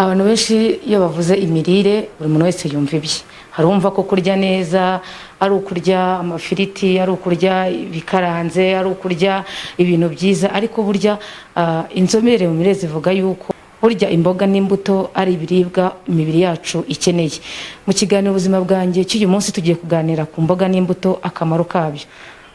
Abantu benshi iyo bavuze imirire buri muntu wese yumva ibye. Harumva ko kurya neza ari ukurya amafiriti, ari ukurya bikaranze, ari ukurya ibintu byiza, ariko burya inzobere mu mirire zivuga yuko burya imboga n'imbuto ari ibiribwa imibiri yacu ikeneye. Mu kiganiro ubuzima bwanjye cy'uyu munsi tugiye kuganira ku mboga n'imbuto, akamaro kabyo.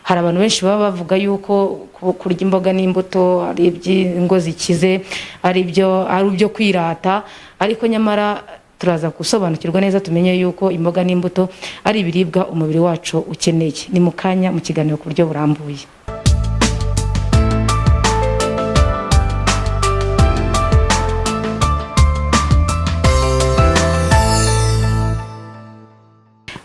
Hari abantu benshi baba bavuga yuko kurya imboga n'imbuto ari iby'ingo zikize, ari byo kwirata, ariko nyamara turaza gusobanukirwa neza tumenye yuko imboga n'imbuto ari ibiribwa umubiri wacu ukeneye. Ni mu kanya mu kiganiro ku buryo burambuye.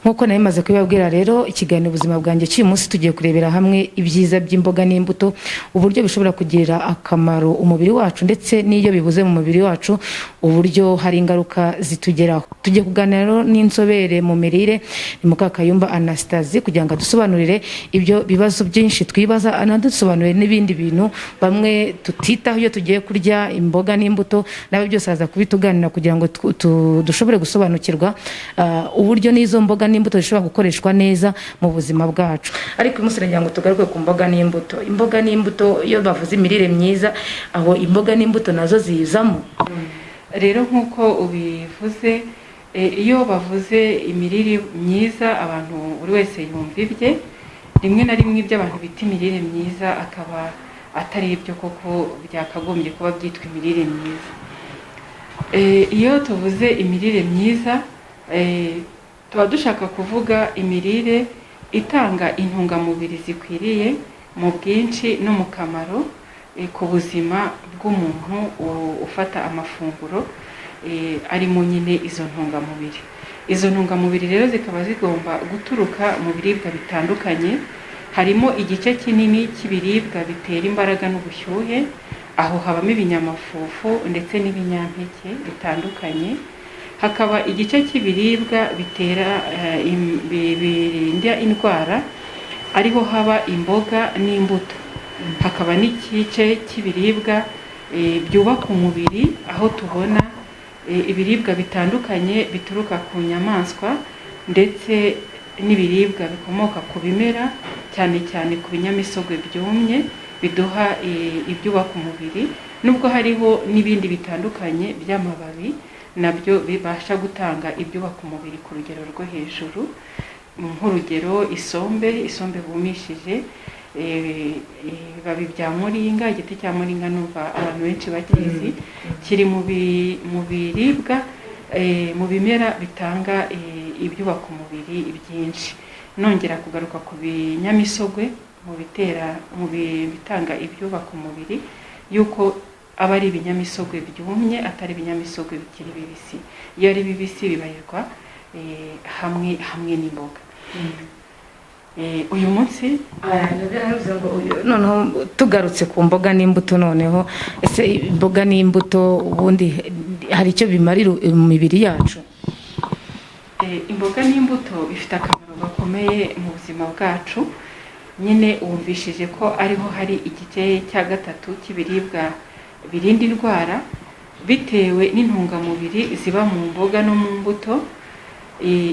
Nkuko nari maze kubibabwira rero, ikiganiro ubuzima bwanjye cy'uyu munsi tugiye kurebera hamwe ibyiza by'imboga n'imbuto, uburyo bishobora kugirira akamaro umubiri wacu, ndetse n'iyo bibuze mu mubiri wacu uburyo hari ingaruka zitugeraho. Tugiye kuganira rero n'inzobere mu mirire, ni Mukakayumba Anastasie, kugira ngo adusobanurire ibyo bibazo byinshi twibaza, anadusobanurire n'ibindi bintu bamwe tutitaho iyo tugiye kurya imboga n'imbuto, nawe byose aza kubituganira kugira ngo dushobore gusobanukirwa uburyo n'izo mboga n'imbuto zishobora gukoreshwa neza mu buzima bwacu. Ariko umunsi ngira ngo tugaruke ku mboga n'imbuto. Imboga n'imbuto iyo bavuze imirire myiza, aho imboga n'imbuto nazo zizamo. Rero nkuko ubivuze, iyo bavuze imirire myiza abantu buri wese yumva ibye. Rimwe na rimwe ibyo abantu bita imirire myiza akaba atari ibyo koko byakagombye kuba byitwa imirire myiza. Iyo tuvuze imirire myiza, tuba dushaka kuvuga imirire itanga intungamubiri zikwiriye mu bwinshi no mu kamaro ku buzima bw'umuntu ufata amafunguro arimo nyine izo ntungamubiri. Izo ntungamubiri rero zikaba zigomba guturuka mu biribwa bitandukanye. Harimo igice kinini cy'ibiribwa bitera imbaraga n'ubushyuhe, aho habamo ibinyamafufu ndetse n'ibinyampeke bitandukanye. Hakaba igice cy'ibiribwa bitera birinda indwara, ariho haba imboga n'imbuto. Hakaba n'igice cy'ibiribwa byubaka umubiri, aho tubona ibiribwa bitandukanye bituruka ku nyamaswa ndetse n'ibiribwa bikomoka ku bimera, cyane cyane ku binyamisogwe byumye biduha ibyubaka umubiri, nubwo hariho n'ibindi bitandukanye by'amababi nabyo bibasha gutanga ibyubaka umubiri ku rugero rwo hejuru. Nk'urugero isombe bumishije, ibibabi bya muringa, igiti cya muringa numva abantu benshi bakizi, kiri mu biribwa mu bimera bitanga ibyubaka umubiri byinshi. Nongera kugaruka ku binyamisogwe mu bitanga ibyubaka umubiri, yuko aba ari ibinyamisogwe byumye, atari ibinyamisogwe bikiri bibisi. Iyo ari bibisi bibarirwa hamwe n'imboga. Uyu munsi noneho tugarutse ku mboga n'imbuto, noneho ese imboga n'imbuto ubundi hari icyo bimarira mu mibiri yacu? Imboga n'imbuto bifite akamaro gakomeye mu buzima bwacu. Nyine wumvishije ko ariho hari igice cya gatatu cy'ibiribwa birinda indwara bitewe n'intungamubiri ziba mu mboga no mu mbuto.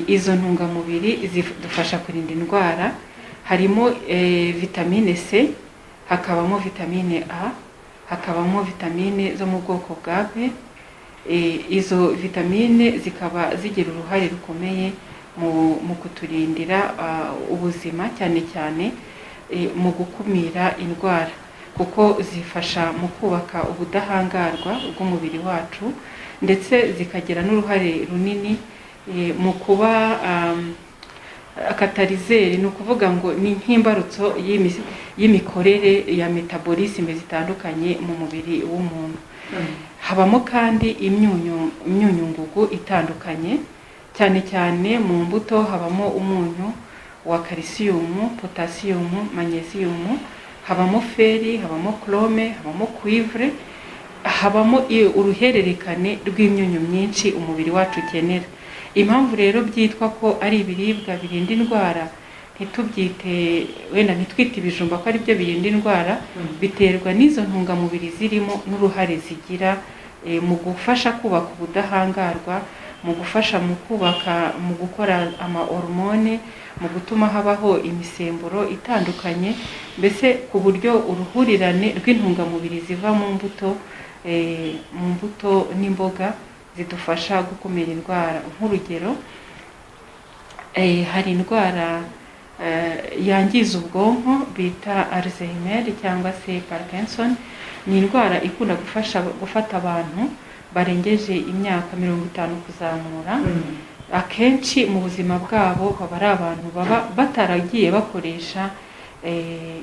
Izo ntungamubiri zidufasha kurinda indwara. Harimo vitamine C, hakabamo vitamine A, hakabamo vitamine zo mu bwoko bwa B. Izo vitamine zikaba zigira uruhare rukomeye mu kuturindira ubuzima, cyane cyane mu gukumira indwara, kuko zifasha mu kubaka ubudahangarwa bw'umubiri wacu, ndetse zikagira n'uruhare runini mu kuba akatarizeri. Ni ukuvuga ngo ni nk'imbarutso y'imikorere ya metabolisme zitandukanye mu mubiri w'umuntu. Habamo kandi imyunyungugu itandukanye, cyane cyane mu mbuto habamo umunyu wa calcium, potassium, magnesium, habamo feri, habamo chrome, habamo cuivre, habamo uruhererekane rw'imyunyu myinshi umubiri wacu ukenera. Impamvu rero byitwa ko ari ibiribwa birinda indwara, ntitubyite wenda ntitwite ibijumba ko ari byo birinda indwara, biterwa n'izo ntungamubiri zirimo n'uruhare zigira mu gufasha kubaka ubudahangarwa, mu gufasha mu kubaka, mu gukora hormone, mu gutuma habaho imisemburo itandukanye, mbese ku buryo uruhurirane rw'intungamubiri ziva mu mbuto n'imboga zidufasha gukumira indwara. Nk'urugero, hari indwara yangiza ubwonko bita Alzheimer cyangwa se Parkinson. Ni indwara ikunda gufata abantu barengeje imyaka 50 kuzamura. Akenshi mu buzima bwabo baba ari abantu baba bataragiye bakoresha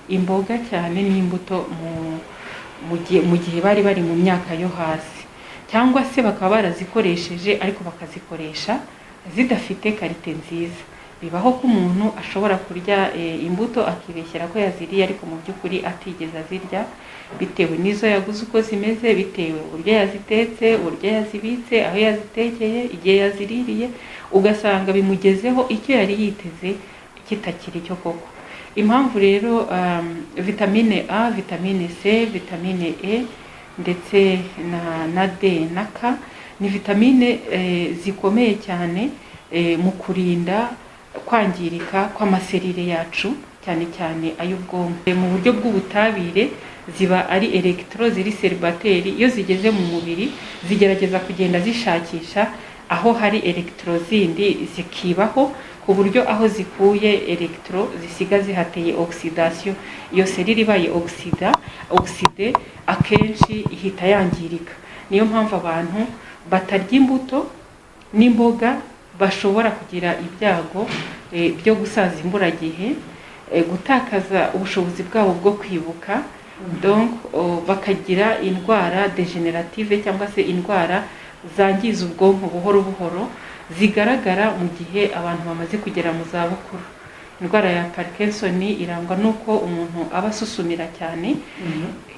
imboga cyane n'imbuto mu gihe bari mu myaka yo hasi, cyangwa se bakaba barazikoresheje ariko bakazikoresha zidafite karite nziza. Bibaho ko umuntu ashobora kurya imbuto akibeshyera ko yaziriye, ariko mu by'ukuri atigeze azirya, bitewe n'izo yaguze uko zimeze, bitewe uburyo yazitetse, uburyo yazibitse, aho yazitekeye, igihe yaziririye, ugasanga bimugezeho icyo yari yiteze kitakiri cyo koko. Impamvu rero vitamine A, vitamine C, vitamine E ndetse na D na K ni vitamine zikomeye cyane mu kurinda kwangirika kw'amaserire yacu, cyane cyane ay'ubwonko. Mu buryo bw'ubutabire ziba ari electro, ziri celibateri. Iyo zigeze mu mubiri zigerageza kugenda zishakisha aho hari electro zindi zikibaho, ku buryo aho zikuye electro zisiga zihateye oxidation. Iyo serire ibaye oxide akenshi ihita yangirika. Niyo mpamvu abantu batarya imbuto n'imboga bashobora kugira ibyago byo gusaza imburagihe, gutakaza ubushobozi bwabo bwo kwibuka, donc bakagira indwara degenerative cyangwa se indwara zangiza ubwonko buhoro buhoro, zigaragara mu gihe abantu bamaze kugera mu za bukuru. Indwara ya Parkinson irangwa nuko umuntu aba asusumira cyane.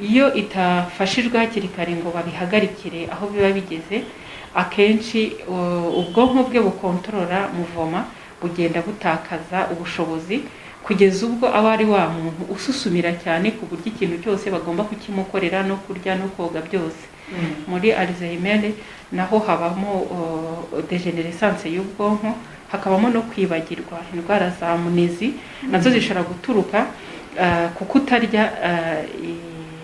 Iyo itafashijwe hakiri kare ngo babihagarikire aho biba bigeze, akenshi ubwonko bwe bukontorora muvoma bugenda butakaza ubushobozi, kugeza ubwo aba ari wa muntu ususumira cyane ku buryo ikintu cyose bagomba kukimukorera, no kurya no koga byose. Muri Alzheimer naho habamo degenerescence y'ubwonko, hakabamo no kwibagirwa. Indwara za amnesi nazo zishobora guturuka ku kutarya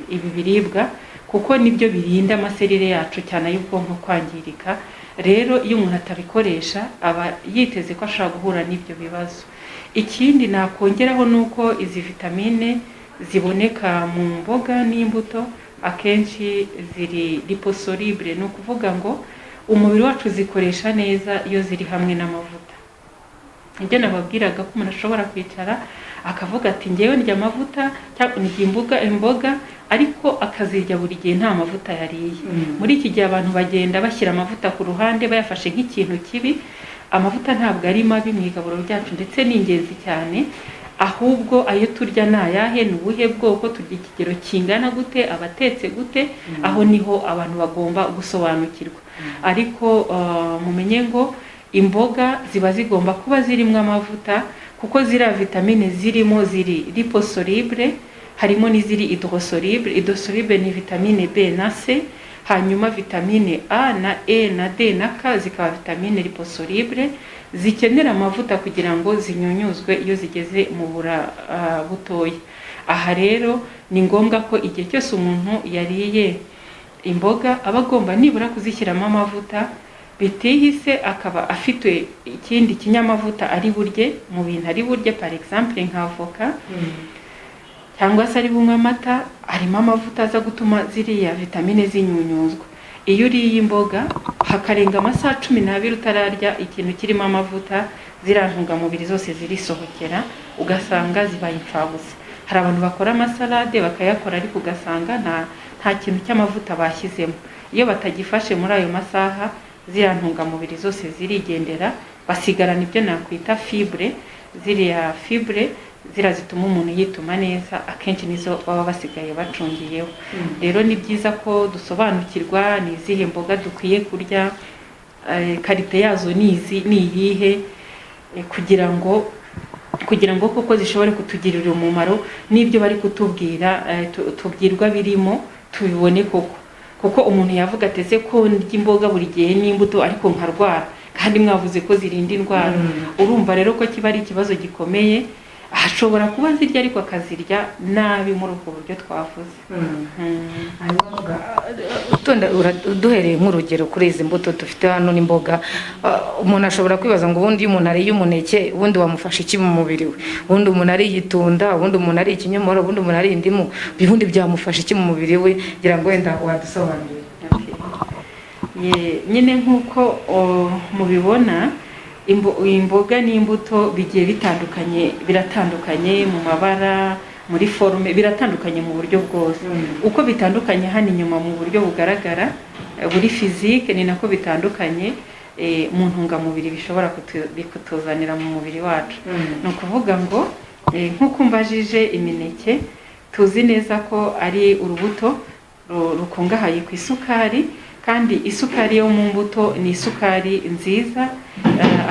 ibi biribwa, kuko nibyo birinda amaserire yacu cyane y'ubwonko kwangirika. Rero iyo umuntu atabikoresha aba yiteze ko ashobora guhura n'ibyo bibazo. Ikindi nakongeraho nuko izi vitamine ziboneka mu mboga n'imbuto akenshi ziri liposoluble, ni ukuvuga ngo umubiri wacu zikoresha neza iyo ziri hamwe n'amavuta. Ibyo nababwiraga ko umuntu ashobora kwicara akavuga ati ngewe ndya amavuta cyangwa ndya imboga ariko akazirya buri gihe nta mavuta yariye. Muri iki gihe abantu bagenda bashyira amavuta ku ruhande bayafashe nk'ikintu kibi. Amavuta ntabwo ari mabi mu igaburo ryacu, ndetse ni ingenzi cyane, ahubwo ayo turya ni ayahe, ni ubuhe bwoko, turya ikigero kingana gute, abatetse gute, aho niho abantu bagomba gusobanukirwa. Ariko mumenye ngo imboga ziba zigomba kuba zirimo amavuta, kuko ziriya vitamine zirimo ziri liposoluble, harimo n'iziri hydrosoluble. Hydrosoluble ni vitamine B na C, hanyuma vitamine A na E na D na K zikaba vitamine liposoluble, zikenera amavuta kugira ngo zinyunyuzwe iyo zigeze mu bura butoya. Aha rero ni ngombwa ko igihe cyose umuntu yariye imboga aba agomba nibura kuzishyiramo amavuta, bitihise akaba afite ikindi kinyamavuta ari burye mu bintu ari burye, par exemple nka avoka, cyangwa se ari bunywa amata arimo amavuta aza gutuma ziriya vitamine zinyunyuzwa. Iyo uriye imboga hakarenga amasaha 12 utararya ikintu kirimo amavuta, ziriya ntungamubiri zose zirisohokera, ugasanga zibaye impfabusa. Hari abantu bakora amasalade bakayakora ariko ugasanga nta kintu cy'amavuta bashyizemo. Iyo batagifashe muri ayo masaha, ziriya ntungamubiri zose zirigendera, basigarana ibyo nakwita fibre. Ziriya fibre zituma umuntu yituma neza, akenshi nizo baba basigaye bacungiyeho. Rero ni byiza ko dusobanukirwa ni izihe mboga dukwiye kurya, karite yazo ni iyihe, kugira ngo koko zishobore kutugirira umumaro, n'ibyo bari kutubwira tubwirwa birimo tubibone koko, kuko umuntu yavuga ateze ko ndya imboga buri gihe n'imbuto ariko nkarwara kandi mwavuze ko zirinda indwara. Urumva rero ko kiba ari ikibazo gikomeye, ashobora kuba zirya ariko akazirya nabi muri ubwo buryo twavuze. Duhereye nk'urugero kuri izi mbuto dufite hano n'imboga, umuntu ashobora kwibaza ngo ubundi iyo umuntu ariye umuneke ubundi wamufasha iki mu mubiri we, ubundi umuntu ariye itunda, ubundi umuntu ariye ikinyomoro, ubundi umuntu ariye indimu, ubundi byamufasha iki mu mubiri we, ngira ngo wenda wadusobanurira. Nyine nk'uko mubibona imboga n'imbuto bigiye biratandukanye mu mabara, muri forume, biratandukanye mu buryo bwose. Uko bitandukanye hano inyuma mu buryo bugaragara buri fizike, ni nako bitandukanye mu ntungamubiri bishobora kutuzanira mu mubiri wacu. Ni ukuvuga ngo nk'uko mbajije imineke, tuzi neza ko ari urubuto rukungahaye ku isukari, kandi isukari yo mu mbuto ni isukari nziza.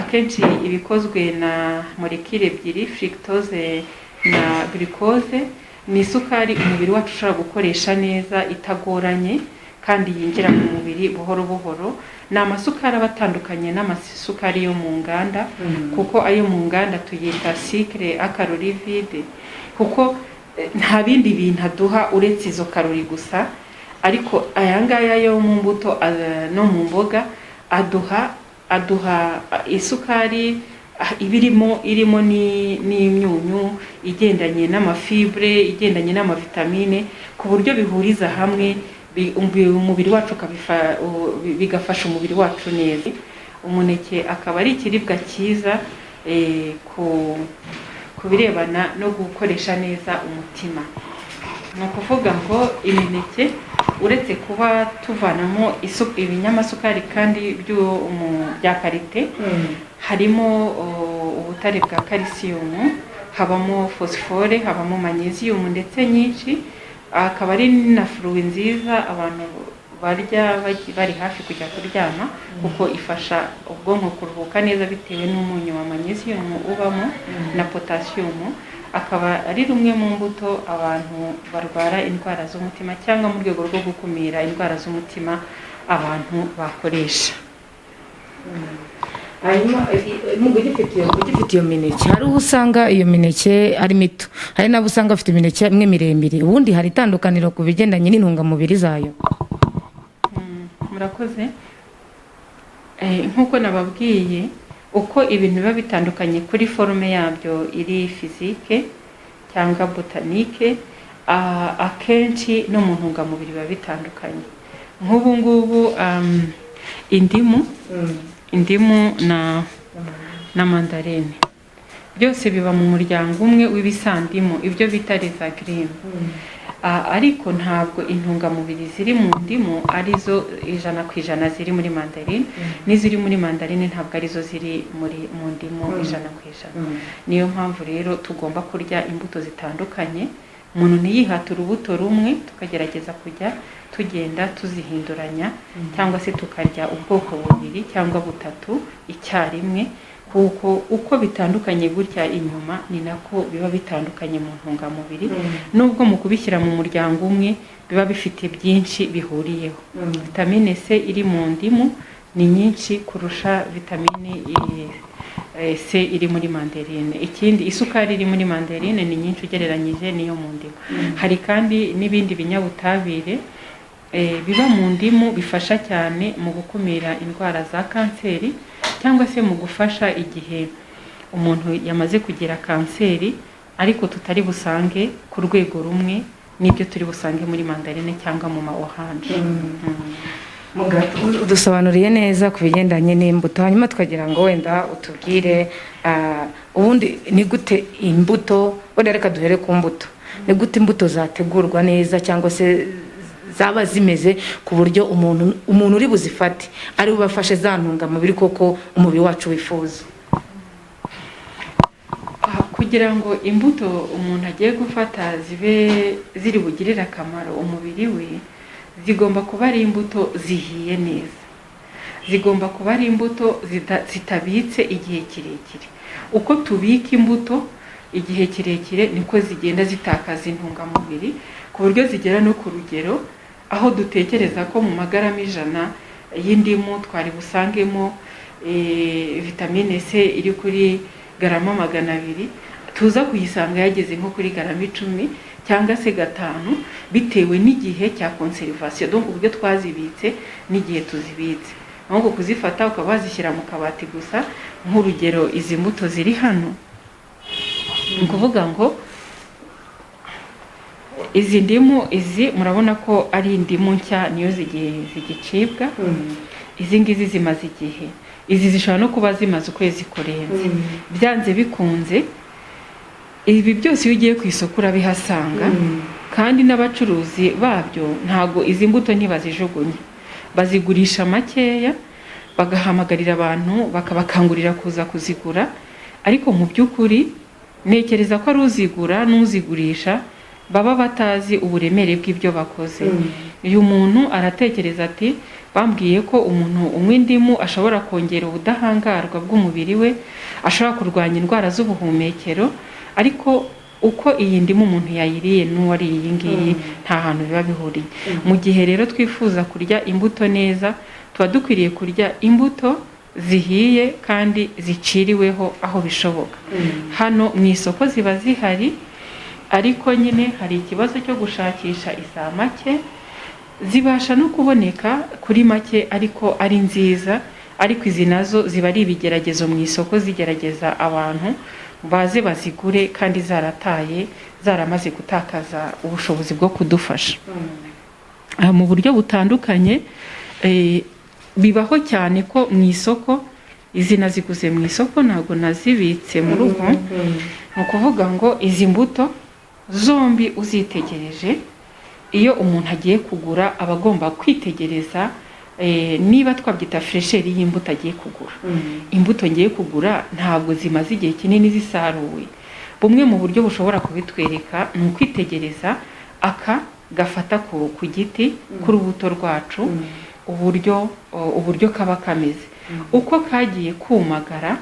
Akenshi ibikozwe na molekile ebyiri, fructose na glucose. Ni isukari umubiri wacu ushobora gukoresha neza itagoranye kandi yinjira mu mubiri buhoro buhoro. Ni amasukari aba atandukanye n'amasukari yo mu nganda, kuko ayo mu nganda tuyita sucre à calorie vide, kuko nta bindi bintu aduha uretse izo karori gusa. Ariko aya ngaya yo mu mbuto no mu mboga aduha isukari irimo n'imyunyu, igendanye n'amafibre, igendanye n'amavitamine, ku buryo bihuriza hamwe umubiri wacu bigafasha umubiri wacu neza. Umuneke akaba ari ikiribwa cyiza ku birebana no gukoresha neza umutima. Ni ukuvuga ngo imineke uretse kuba tuvanamo ibinyamasukari kandi bya karite, harimo ubutare bwa calcium, habamo phosphore, habamo magnesium ndetse nyinshi. Akaba ari na fruit nziza abantu barya bari hafi kujya kuryama, kuko ifasha ubwonko kuruhuka neza bitewe n'umunyu wa magnesium ubamo na potassium. Akaba ari rumwe mu mbuto abantu barwara indwara z'umutima cyangwa mu rwego rwo gukumira indwara z'umutima abantu bakoresha. Hanyuma ugifite iyo mineke, hari uwo usanga iyo mineke ari mito, hari n'abo usanga afite imineke imwe miremire. Ubundi hari itandukaniro ku bigendanye n'intungamubiri zayo? Murakoze. Nk'uko nababwiye, uko ibintu biba bitandukanye kuri forume yabyo iri fizike cyangwa botanike, akenshi no mu ntungamubiri biba bitandukanye. Nk'ubu ngubu indimu na mandarine byose biba mu muryango umwe w'ibisandimu, ibyo bita resagrine. Ariko ntabwo intungamubiri ziri mu ndimu arizo 100% ziri muri mandarine, n'iziri muri mandarine ntabwo arizo ziri mu ndimu 100%. Niyo mpamvu rero tugomba kurya imbuto zitandukanye. Umuntu ntiyihate urubuto rumwe, tukagerageza kujya tugenda tuzihinduranya, cyangwa se tukarya ubwoko bubiri cyangwa butatu icyarimwe, kuko uko bitandukanye gutya inyuma ni nako biba bitandukanye mu ntungamubiri. Nubwo mu kubishyira mu muryango umwe biba bifite byinshi bihuriyeho. Vitamine C iri mu ndimu ni nyinshi kurusha vitamine C iri muri mandarine. Ikindi, isukari iri muri mandarine ni nyinshi ugereranyije n'iyo mu ndimu. Hari kandi n'ibindi binyabutabire biba mu ndimu bifasha cyane mu gukumira indwara za kanseri, cyangwa se mu gufasha igihe umuntu yamaze kugira kanseri, ariko tutari busange ku rwego rumwe n'ibyo turi busange muri mandarine cyangwa mu ma oranje. Udusobanuriye neza ku bigendanye n'imbuto, hanyuma tukagira ngo wenda utubwire ubundi ni gute imbuto, wenda reka duhere ku mbuto, ni gute imbuto zategurwa neza cyangwa se zaba zimeze ku buryo umuntu uri buzifate ari bubafashe za ntungamubiri koko umubiri wacu wifuza. Kugira ngo imbuto umuntu agiye gufata zibe ziri bugirire akamaro umubiri we, zigomba kuba ari imbuto zihiye neza, zigomba kuba ari imbuto zitabitse igihe kirekire. Uko tubika imbuto igihe kirekire niko zigenda zitakaza intungamubiri, ku buryo zigera no ku rugero aho dutekereza ko mu magarama 100 y'indimu twari busangemo vitamine C iri kuri garama 200, tuza kuyisanga yageze nko kuri garama 10 cyangwa se 5 bitewe n'igihe cya conservation, donc uburyo twazibitse n'igihe tuzibitse. Ahubwo kuzifata ukaba wazishyira mu kabati gusa. Nk'urugero izi mbuto ziri hano, ni ukuvuga ngo izi ndimu izi murabona ko ari indimu nshya, niyo zigicibwa. Izi ngizi zimaze igihe, izi zishobora no kuba zimaze ukwezi kurenze. Byanze bikunze ibi byose iyo ugiye ku isoko urabihasanga, kandi n'abacuruzi babyo ntago izi mbuto ntibazijugunye, bazigurisha makeya, bagahamagarira abantu bakabakangurira kuza kuzigura. Ariko mu by'ukuri nekereza ko ari uzigura n'uzigurisha baba batazi uburemere bw'ibyo bakoze. Uyu muntu aratekereza ati bambwiye ko umuntu unywa indimu ashobora kongera ubudahangarwa bw'umubiri we, ashobora kurwanya indwara z'ubuhumekero, ariko uko iyi ndimu umuntu yayiriye n'uwari iyi ngiyi nta hantu biba bihuriye. Mu gihe rero twifuza kurya imbuto neza, tuba dukwiriye kurya imbuto zihiye kandi ziciriweho aho bishoboka. Hano mu isoko ziba zihari, ariko nyine hari ikibazo cyo gushakisha isa make. Zibasha no kuboneka kuri make ariko ari nziza, ariko izi nazo ziba ari ibigeragezo mu isoko, zigerageza abantu baze bazigure kandi zaramaze gutakaza ubushobozi bwo kudufasha. Mu buryo butandukanye bibaho cyane ko mu isoko, izi naziguze mu isoko ntabwo nazibitse mu rugo. Ni ukuvuga ngo izi mbuto zombi uzitegereje, iyo umuntu agiye kugura aba agomba kwitegereza niba twabyita fresheri y'imbuto agiye kugura. Imbuto ngiye kugura ntabwo zimaze igihe kinini zisaruwe. Bumwe mu buryo bushobora kubitwereka ni ukwitegereza aka gafata ku giti k'urubuto rwacu, uburyo kaba kameze. Uko kagiye kumagara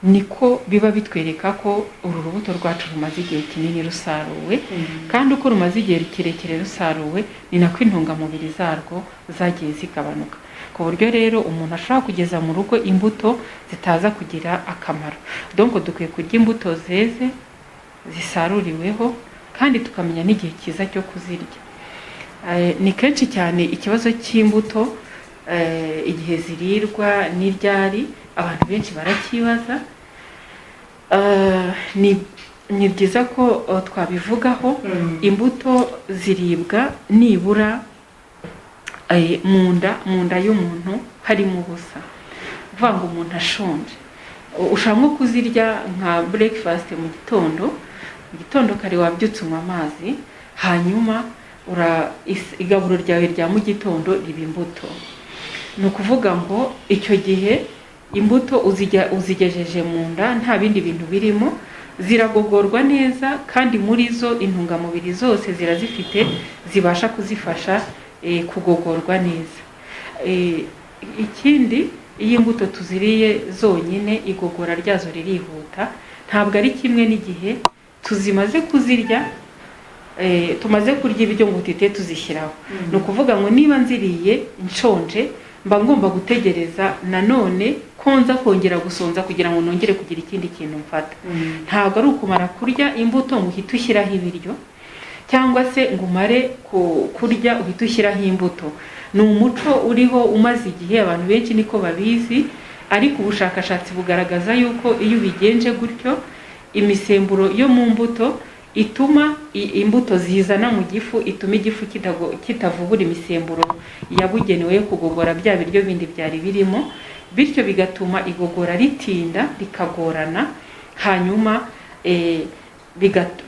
niko biba bitwereka ko uru rubuto rwacu rumaze igihe kinini rusaruwe, kandi uko rumaze igihe kirekire rusaruwe ni nako intungamubiri zarwo zagiye zigabanuka, ku buryo rero umuntu ashobora kugeza mu rugo imbuto zitaza kugira akamaro. Donc dukwiye kurya imbuto zeze zisaruriweho, kandi tukamenya n'igihe cyiza cyo kuzirya. Ni kenshi cyane ikibazo cy'imbuto igihe zirirwa n'iryari, abantu benshi barakibaza. Ni byiza ko twabivugaho. Imbuto ziribwa nibura mu nda y'umuntu harimo ubusa, uvuga ngo umuntu ashonje. Ushobora nko kuzirya nka breakfast mu gitondo kare wabyutse unywa amazi, hanyuma igaburo ryawe rya mu gitondo riba imbuto. Ni ukuvuga ngo icyo gihe imbuto uzigejeje mu nda nta bindi bintu birimo, ziragogorwa neza, kandi muri zo intungamubiri zose zirazifite zibasha kuzifasha kugogorwa neza. Ikindi, iyo imbuto tuziriye zonyine igogora ryazo ririhuta, ntabwo ari kimwe n'igihe tuzimaze kuzirya, tumaze kurya ibiryo ngo tute tuzishyiraho. Ni ukuvuga ngo niba nziriye nshonje, mba ngomba gutegereza nanone ko nza kongera gusonza kugira ngo nongere kugira ikindi kintu mfata. Ntabwo ari ukumara kurya imbuto ngo uhite ushyiraho ibiryo, cyangwa se ngo umare kurya uhite ushyiraho imbuto. Ni umuco uriho umaze igihe, abantu benshi niko babizi, ariko ubushakashatsi bugaragaza yuko iyo ubigenje gutyo, imisemburo yo mu mbuto ituma imbuto zizana mu gifu, ituma igifu kitavubura imisemburo yabugenewe yo kugogora bya biryo bindi byari birimo, bityo bigatuma igogora ritinda rikagorana, hanyuma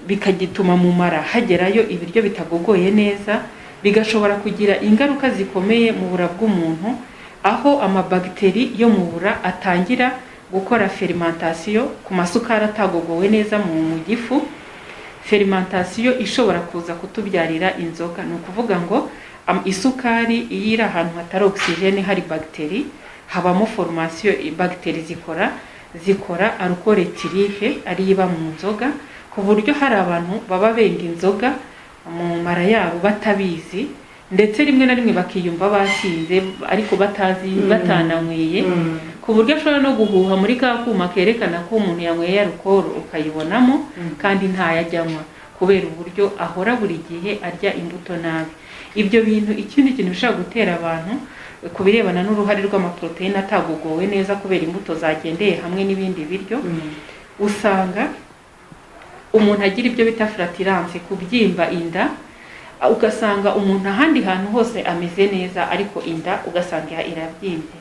bikagituma mu mara hagerayo ibiryo bitagogoye neza, bigashobora kugira ingaruka zikomeye mu bura bw'umuntu, aho amabagiteri yo mu bura atangira gukora fermentation ku masukari atagogowe neza mu gifu, fermentation ishobora kuza kutubyarira inzoka. Ni ukuvuga ngo isukari iyo iri ahantu hatari oxygene, hari bagiteri, habamo formation. Bagiteri zikora alcool éthylique ari iba mu nzoga, ku buryo hari abantu baba benga inzoga mu mara yabo batabizi, ndetse rimwe na rimwe bakiyumva basinze ariko batananyweye, ku buryo ashobora no guhuha muri ka kuma kerekana ko umuntu yanyweye alcohol ukayibonamo kandi ntayajyanywa, kubera uburyo ahora buri gihe arya imbuto nabi. Ibyo bintu ikindi kintu bishobora gutera abantu ku birebana n'uruhare rw'amaproteine atagugowe neza kubera imbuto zagendeye hamwe n'ibindi biryo, usanga umuntu agira ibyo bita flatulence, kubyimba inda, ugasanga umuntu ahandi hantu hose ameze neza ariko inda ugasanga irabyimbye.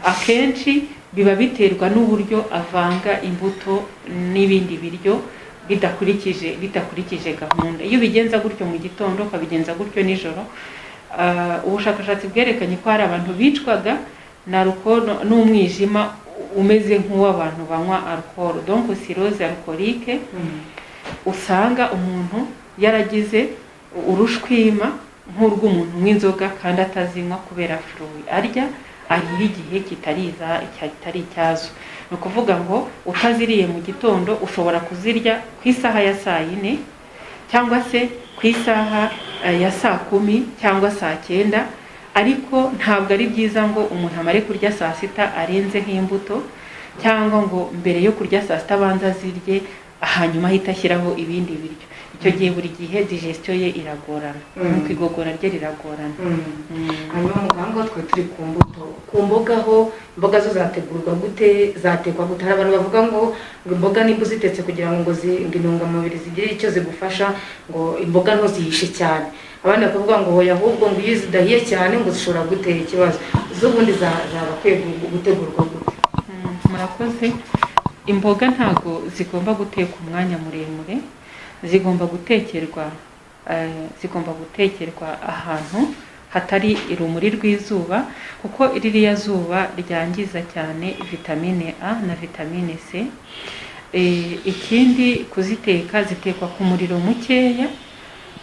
Akenshi biba biterwa n'uburyo avanga imbuto n'ibindi biryo bidakurikije gahunda. Iyo ubigenza gutyo mu gitondo ukabigenza gutyo nijoro, ubushakashatsi bwerekanye ko hari abantu bicwaga na alcohol n'umwijima umeze nk'uw'abantu banywa alcohol, donc cirrhose alcoolique. Usanga umuntu yaragize urushwima nk'urw'umuntu nk'inzoga kandi atazinywa kubera fruit arya arira igihe kitari icyazo. Ni ukuvuga ngo utaziriye mu gitondo ushobora kuzirya ku isaha ya 4 cyangwa se ku isaha ya 10 cyangwa 9, ariko ntabwo ari byiza ngo umuntu amare kurya saa sita arenze nk'imbuto, cyangwa ngo mbere yo kurya saa sita abanza zirye hanyuma ahita ashyiraho ibindi biryo. Icyo gihe buri gihe digestion ye iragorana, nuko igogora rye riragorana. Hanyuma muganga twe turi ku mbuto, ku mboga ho imboga zo zategurwa gute, zatekwa gute? Hari abantu bavuga ngo imboga nimba uzitetse kugira ngo intungamubiri zigire icyo zigufasha, ngo imboga nto zihishe cyane. Abandi bakavuga ngo hoya ahubwo ngo iyo zidahiye cyane ngo zishobora gutera ikibazo. Z'ubundi zabakwiye gutegurwa gute? Murakoze. Imboga ntago zigomba gutekwa umwanya muremure, zigomba gutekerwa ahantu hatari irumuri rw'izuba, kuko ririya zuba ryangiza cyane vitamine A na vitamine C. Ikindi kuziteka, zitekwa ku muriro mukeya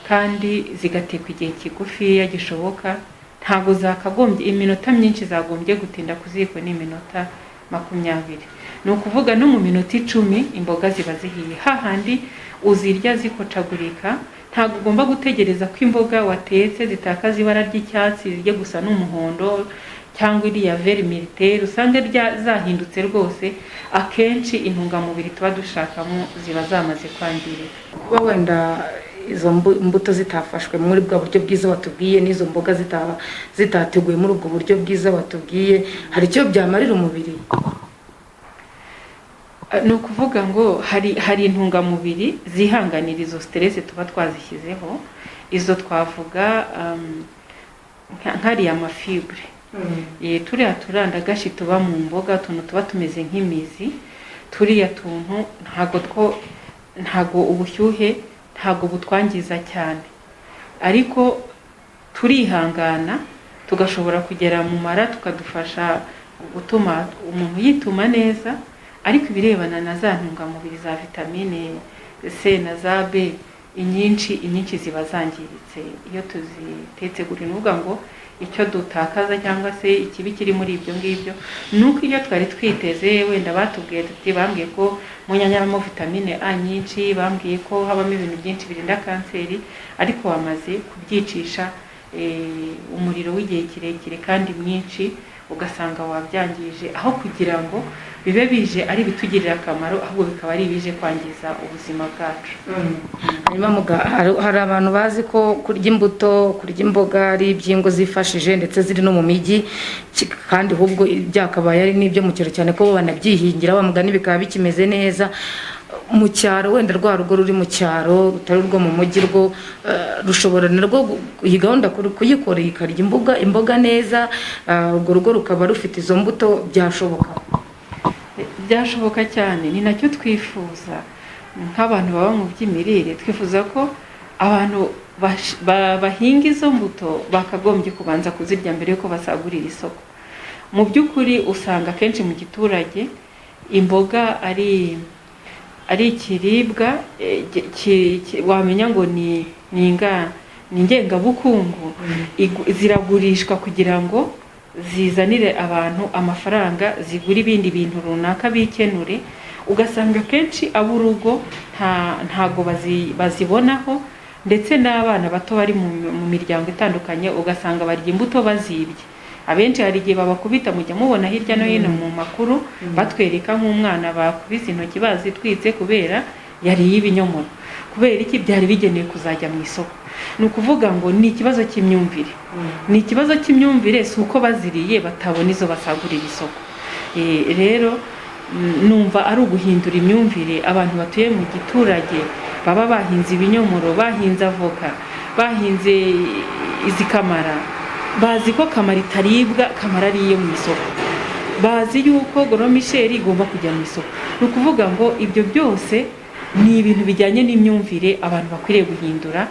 kandi zigatekwa igihe kigufiya gishoboka. Ntago zakagombye iminota myinshi, zagombye gutinda ku ziko ni iminota 20. Ni ukuvuga no mu minota 10 imboga ziba zihiye. Hahandi uzirya zikocagurika, ntabwo ugomba gutegereza ko imboga watetse zitakaza ibara ry'icyatsi zijye gusa n'umuhondo cyangwa iriya vert militaire usanga zahindutse rwose. Akenshi intungamubiri tuba dushakamo ziba zamaze kwangirika. Kuba wenda izo mbuto zitafashwe muri bwa buryo bwiza watubwiye, n'izo mboga zitateguye muri ubwo buryo bwiza watubwiye, hari icyo byamarira umubiri? Ni ukuvuga ngo hari intungamubiri zihanganira izo stress tuba twazishyizeho. Izo twavuga nk'ariya amafibre, turiya turandagashi tuba mu mboga, tuntu tuba tumeze nk'imizi, turiya tuntu ntago ubushyuhe ntago butwangiza cyane, ariko turihangana tugashobora kugera mu mara tukadufasha gutuma umuntu yituma neza. Ariko ibirebana na za ntungamubiri za vitamine C na za B, inyinshi ziba zangiritse iyo tuzitetse guri. Nuvuga ngo icyo dutakaza cyangwa se ikibi kiri muri ibyo ngibyo nuko iyo twari twiteze, wenda batubwiye tuti bambwiye ko mu nyanya harimo vitamine A nyinshi, bambwiye ko habamo ibintu byinshi birinda kanseri, ariko wamaze kubyicisha umuriro w'igihe kirekire kandi mwinshi, ugasanga wabyangije, aho kugira ngo bibe bije ari bitugirira akamaro, ahubwo bikaba ari bije kwangiza ubuzima bwacu. Hanyuma hari abantu bazi ko kurya imbuto, kurya imboga ari ibyingo zifashije ndetse ziri no mu mijyi, kandi ahubwo byakabaye ari n'ibyo mu cyaro cyane ko banabyihingira, bamugani bikaba bikimeze neza. Mu cyaro wenda rwa rugo ruri mu cyaro rutari rwo mu mujyi, rwo rushobora narwo iyi gahunda kuyikora ikarya imboga neza, urwo rugo rukaba rufite izo mbuto, byashoboka cyane. Ni nacyo twifuza nk'abantu baba mu by'imirire. Twifuza ko abantu bahinga izo mbuto bakagombye kubanza kuzirya mbere yuko basagurira isoko. Mu by'ukuri usanga kenshi mu giturage imboga ari ikiribwa wamenya ngo ni ingengabukungu, ziragurishwa kugira ngo zizanire abantu amafaranga, zigura ibindi bintu runaka bikenure. Ugasanga kenshi ab'urugo ntago bazibonaho, ndetse n'abana bato bari mu miryango itandukanye ugasanga barya imbuto bazibye. Abenshi hari igihe babakubita, mujya mubona hirya no hino mu makuru batwereka nk'umwana bakubise intoki bazitwitse kubera yariye ibinyomoro. Kubera iki? Byari bigenewe kuzajya mu isoko. Ni ukuvuga ngo ni ikibazo cy'imyumvire. Ni ikibazo cy'imyumvire, si uko baziriye batabona izo basagurira isoko. Rero numva ari uguhindura imyumvire. Abantu batuye mu giturage baba bahinze ibinyomoro, bahinze avoka, bahinze izi kamara, bazi ko kamara itaribwa, kamara ariye mu isoko. Bazi yuko goromisheri igomba kujya mu isoko. Ni ukuvuga ngo ibyo byose ni ibintu bijyanye n'imyumvire abantu bakwiriye guhindura.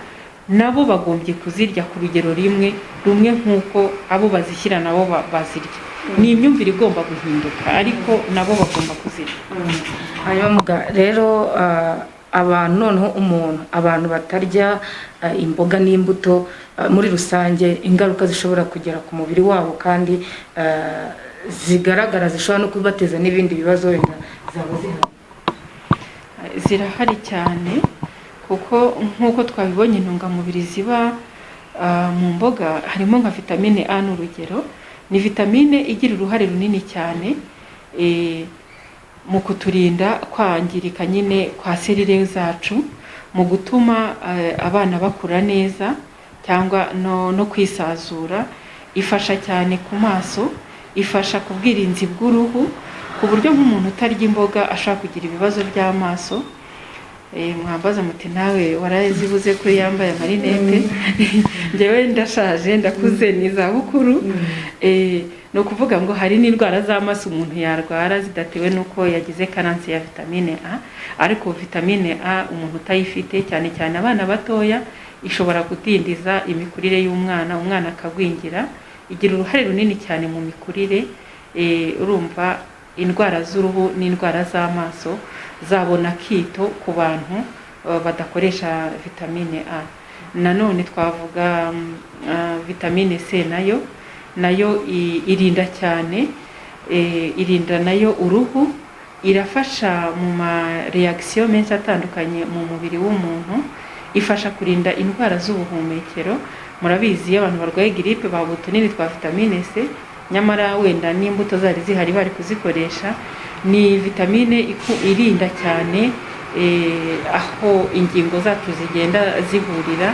Nabo bagombye kuzirya ku rugero rumwe nk'uko abo bazishyira nabo bazirya. Ni imyumvire igomba guhinduka, ariko nabo bagomba kuzirya. Hanyuma rero abantu batarya imboga n'imbuto muri rusange, ingaruka zishobora kugera ku mubiri wabo kandi zigaragara, zishobora no kubateza n'ibindi bibazo wenda zaba zirahari cyane, kuko nk'uko twabibonye intungamubiri ziba mu mboga harimo nka vitamine A n'urugero. Ni vitamine igira uruhare runini cyane mu kuturinda kwangirika nyine kwa serire zacu, mu gutuma abana bakura neza cyangwa no kwisazura. Ifasha cyane ku maso, ifasha ku bwirinzi bw'uruhu, ku buryo nk'umuntu utarya imboga ashaka kugira ibibazo by'amaso. Mwambaza muti nawe warazibuze ko yambaye amarinete. Njyewe ndashaje, ndakuze, ni zabukuru. No kuvuga ngo hari n'indwara z'amaso umuntu yarwara zidatewe nuko yagize karansi ya vitamine A, ariko vitamine A umuntu utayifite, cyane cyane abana batoya, ishobora kudindiza imikurire y'umwana, umwana akagwingira. Igira uruhare runini cyane mu mikurire. Urumva indwara z'uruhu n'indwara z'amaso zabona kito ku bantu badakoresha vitamine A. Nanone twavuga vitamine C nayo irinda cyane, irinda nayo uruhu, irafasha mu ma reaction menshi atandukanye mu mubiri w'umuntu, ifasha kurinda indwara z'ubuhumekero. Murabizi iyo abantu barwaye grippe babuha utunini twa vitamine C, nyamara wenda n'imbuto zari zihari bari kuzikoresha. Ni vitamine irinda cyane aho ingingo zacu zigenda zihurira,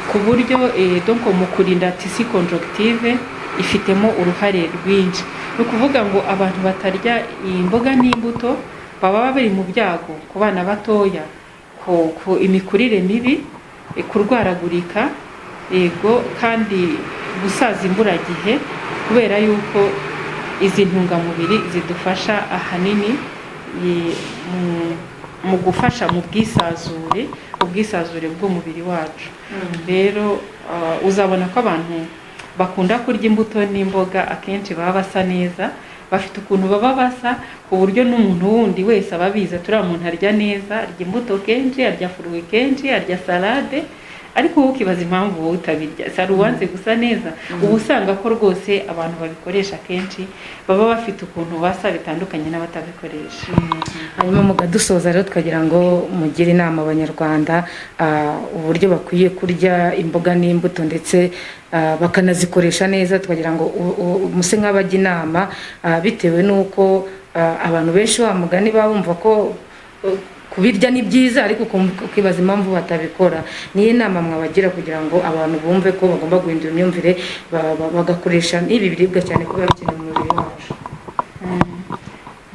ku buryo donc mu kurinda tisi conjonctive ifitemo uruhare rwinshi. Ni ukuvuga ngo abantu batarya imboga n'imbuto baba bari mu byago, ku bana batoya, ku imikurire mibi, kurwaragurika, kandi gusaza imburagihe, kubera yuko izi ntungamubiri zidufasha ahanini mu gufasha mu bwisazure bw'umubiri wacu. Rero uzabona ko abantu bakunda kurya imbuto n'imboga akenshi baba basa neza, bafite ukuntu baba basa, ku buryo n'umuntu wundi wese ababiza turiya muntu arya neza, arya imbuto kenshi, arya furuwi kenshi, arya salade, ariko wowe ukibaza impamvu wowe utabirya. Sari uwanze gusa neza. Ubu usanga ko rwose abantu babikoresha kenshi baba bafite ukuntu basa bitandukanye n'abatabikoresha. Hanyuma mugadusoza rero twagira ngo mugire inama abanyarwanda uburyo bakwiye kurya imboga n'imbuto, ndetse bakanazikoresha neza. Twagira ngo muse nk'abajya inama bitewe n'uko abantu benshi bamugani bumva ko kubirya ni byiza, ariko ukibaza impamvu batabikora. Niyo nama mwabagira kugira ngo abantu bumve ko bagomba guhindura imyumvire bagakoresha n'ibi biribwa cyane kuba bikenewe mu mubiri wacu.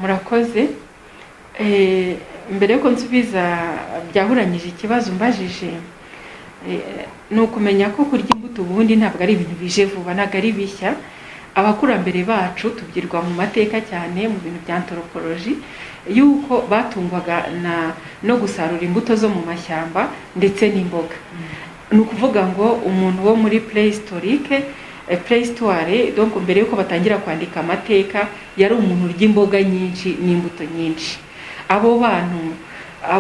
Murakoze. Mbere yuko nsubiza byahuranyije ikibazo mbajije, ni ukumenya ko kurya imbuto ubundi ntabwo ari ibintu bije vuba, ntabwo ari bishya. Abakurambere bacu tubyirwa mu mateka cyane mu bintu bya anthropology, yuko batungwaga no gusarura imbuto zo mu mashyamba ndetse n'imboga. Ni ukuvuga ngo umuntu wo muri préhistorique, préhistoire, donc mbere yuko batangira kwandika amateka, yari umuntu urya imboga nyinshi n'imbuto nyinshi. Abo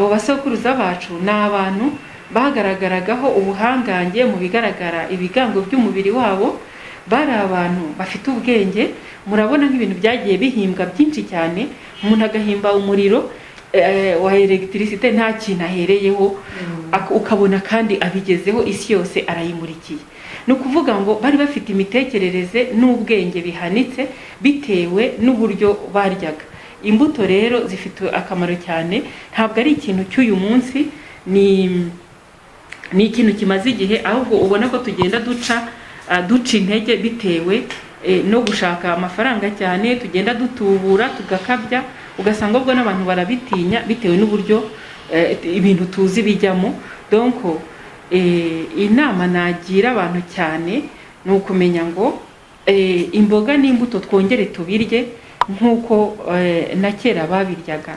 basokuruza bacu ni abantu bagaragaragaho ubuhangange mu bigaragara ibigango by'umubiri wabo. Bari abantu bafite ubwenge. Murabona nk'ibintu byagiye bihimbwa byinshi cyane, umuntu agahimba umuriro wa electricité nta kintu ahereyeho, ukabona kandi abigezeho, isi yose arayimurikiye. Ni ukuvuga ngo bari bafite imitekerereze n'ubwenge bihanitse bitewe n'uburyo baryaga. Imbuto rero zifite akamaro cyane, ntabwo ari ikintu cy'uyu munsi, ni ikintu kimaze igihe, ahubwo ubona ko tugenda duca intege bitewe no gushaka amafaranga cyane, tugenda dutubura tugakabya, ugasanga ubwo n'abantu barabitinya bitewe n'uburyo ibintu tuzi bijyamo. Donc inama nagira abantu cyane ni ukumenya ngo imboga n'imbuto twongere tubirye nk'uko na kera babiryaga.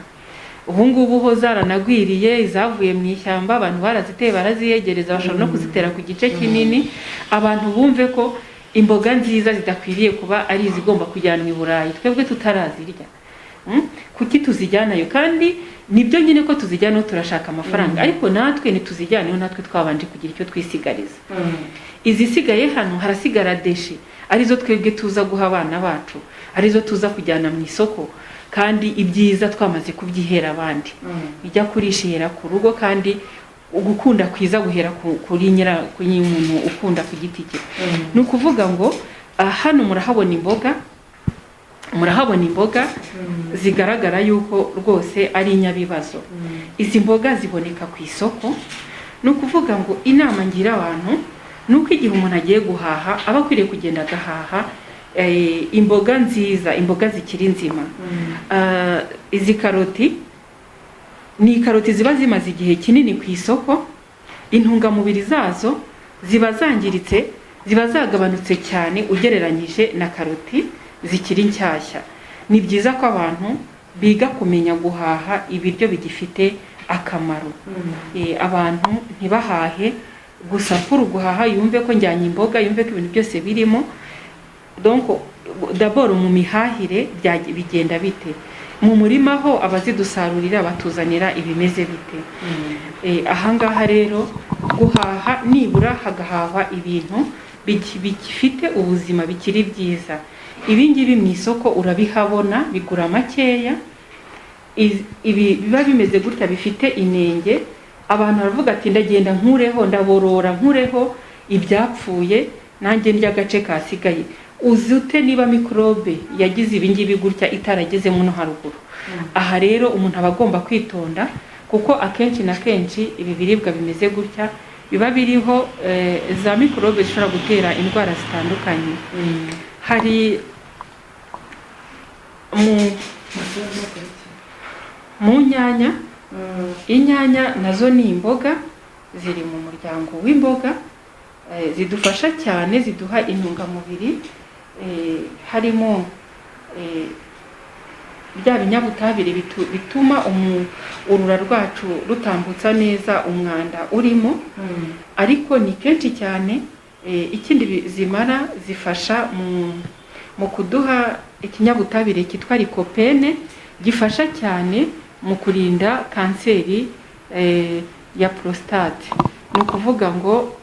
Ubu ngubu ho zaranagwiriye, izavuye mu ishyamba, abantu baraziteye baraziyegereza, bashobora no kuzitera ku gice kinini. Abantu bumve ko imboga nziza zidakwiriye kuba ari izigomba kujyanwa i Burayi, twebwe tutarazirya. Kuki tuzijyanayo? Kandi nibyo nyine ko tuzijyanaho turashaka amafaranga, ariko natwe ntituzijyanayo, natwe twabanje kugira icyo twisigariza. Izisigaye hano harasigara deshi, arizo twebwe tuza guha abana bacu, arizo tuza kujyana mu isoko, kandi ibyiza twamaze kubyihera abandi. Bijya kurishira ku rugo, kandi ugukunda kwiza guhera kuri umuntu ukunda ku giti cye. Ni ukuvuga ngo hano murahabona imboga zigaragara yuko rwose ari inyabibazo. Izi mboga ziboneka ku isoko. Ni ukuvuga ngo inama ngira abantu nuko igihe umuntu agiye guhaha aba akwiriye kugenda agahaha imboga nziza, imboga zikiri nzima. Izi karoti ni karoti ziba zimaze igihe kinini ku isoko, intungamubiri zazo ziba zangiritse, ziba zagabanutse cyane ugereranyije na karoti zikiri nshyashya. Ni byiza ko abantu biga kumenya guhaha ibiryo bigifite akamaro. Abantu ntibahahe gusa kuri guhaha yumve ko njyanye imboga, yumve ko ibintu byose birimo. Donc d'abord mu mihahire bigenda bite? Mu murima ho abazidusarurira batuzanira ibimeze bite? Ahangaha rero guhaha nibura hagahahwa ibintu bifite ubuzima bikiri byiza. Ibingibi mu isoko urabihabona bigura makeya. Ibi biba bimeze gutya bifite inenge, abantu baravuga ati ndagenda nkureho, ndaborora nkureho ibyapfuye, nanjye ndya agace kasigaye. Uzute niba mikrobe yagize ibingibi gutya itarageze muno haruguru. Aha rero umuntu aba agomba kwitonda, kuko akenshi na kenshi ibi biribwa bimeze gutya biba biriho za mikrobe zishobora gutera indwara zitandukanye. Hari mu nyanya, inyanya nazo ni imboga, ziri mu muryango w'imboga, zidufasha cyane, ziduha intungamubiri. Harimo bya binyabutabire bituma urura rwacu rutambutsa neza umwanda urimo. Ariko ni kenshi cyane ikindi zimara, zifasha mu kuduha ikinyabutabire cyitwa lycopene, gifasha cyane mu kurinda kanseri ya prostate. Ni ukuvuga ngo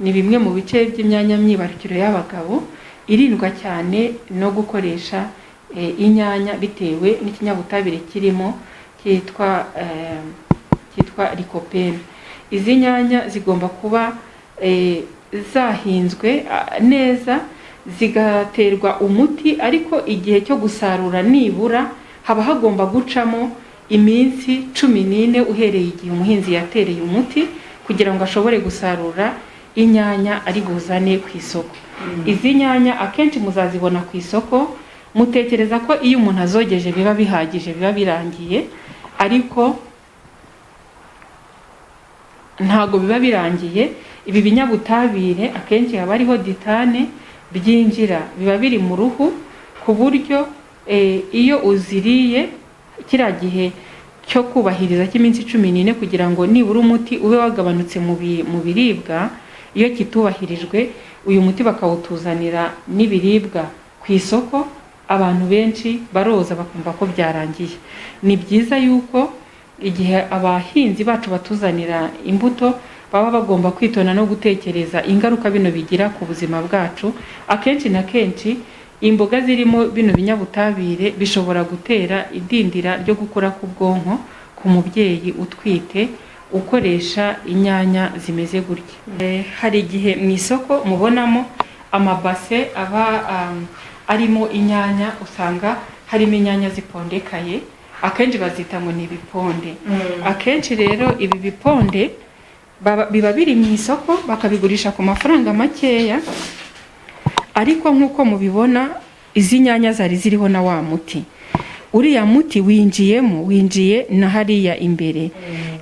ni bimwe mu bice by'imyanya myibarukiro y'abagabo irindwa cyane no gukoresha inyanya bitewe n'ikinyabutabire kirimo cyitwa lycopene. Izi nyanya zigomba kuba zahinzwe neza, zigaterwa umuti, ariko igihe cyo gusarura nibura haba hagomba gucamo iminsi 14 uhereye igihe umuhinzi yatereye umuti, kugira ngo ashobore gusarura inyanya ari buzane ku isoko. Izi nyanya akenshi muzazibona ku isoko, mutekereza ko iyo umuntu azogeje biba bihagije, biba birangiye, ariko ntago biba birangiye. Ibi binyabutabire akenshi haba hariho ditane byinjira, biba biri mu ruhu, ku buryo iyo uziriye kiriya gihe cyo kubahiriza cy'iminsi 14 kugira ngo nibura umuti ube wagabanutse mu biribwa, iyo kitubahirijwe uyu muti bakawutuzanira n'ibiribwa ku isoko, abantu benshi baroza bakumva ko byarangiye. Ni byiza yuko igihe abahinzi bacu batuzanira imbuto baba bagomba kwitona no gutekereza ingaruka bino bigira ku buzima bwacu. Akenshi na kenshi imboga zirimo bino binyabutabire bishobora gutera idindira ryo gukura ku bwonko ku mubyeyi utwite, ukoresha inyanya zimeze gutya. Hari igihe mu isoko mubonamo amabase aba arimo inyanya, usanga harimo inyanya zipondekaye, akenshi bazita ngo ni ibiponde. Akenshi rero ibi biponde biba biri mu isoko bakabigurisha ku mafaranga makeya, ariko nk'uko mubibona izi nyanya zari ziriho na wa muti. Uriya muti winjiye na hariya imbere.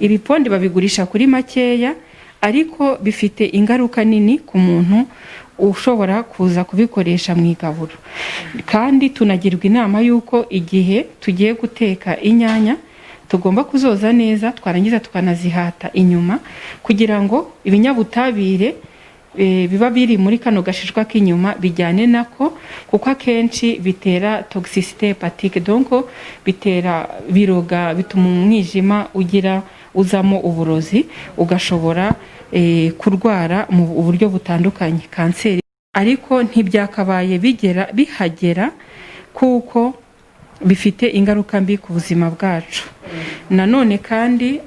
Ibiponde babigurisha kuri makeya, ariko bifite ingaruka nini ku muntu ushobora kuza kubikoresha mu igaburo. Kandi tunagirwa inama y'uko igihe tugiye guteka inyanya tugomba kuzoza neza, twarangiza tukanazihata inyuma kugira ngo ibinyabutabire biba biri muri kano gashishwa k'inyuma bijyane nako, kuko akenshi bitera toxicité hépatique, donc biroga, bituma umwijima uzamo uburozi, ugashobora kurwara mu buryo butandukanye, kanseri. Ariko ntibyakabaye bihagera kuko bifite ingaruka mbi ku buzima bwacu. Nanone kandi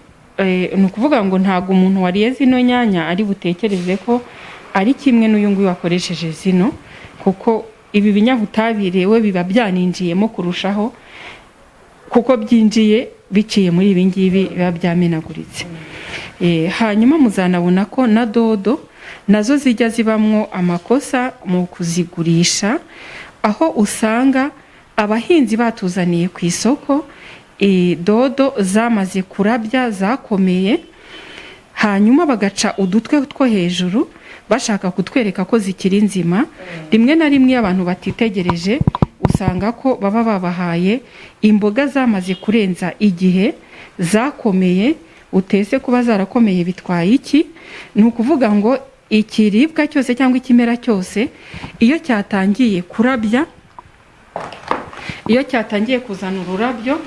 ni ukuvuga ngo ntabwo umuntu wariye zino nyanya ari butekereze ko ari kimwe n'uyu nguyu wakoresheje zino, kuko ibi binyabutabire we biba byaninjiyemo kurushaho, kuko byinjiye biciye muri ibi ngibi biba byamenaguritse. Hanyuma muzanabona ko na dodo nazo zijya zibamwo amakosa mu kuzigurisha, aho usanga abahinzi batuzaniye ku isoko dodo zamaze kurabya, zakomeye, hanyuma bagaca udutwe two hejuru bashaka kutwereka ko zikiri nzima. Rimwe na rimwe abantu batitegereje usanga ko baba babahaye imboga zamaze kurenza igihe, zakomeye. Utese kuba zarakomeye bitwaye iki? Ni ukuvuga ngo ikiribwa cyose cyangwa ikimera cyose iyo cyatangiye kurabya, iyo cyatangiye kuzana ururabyo,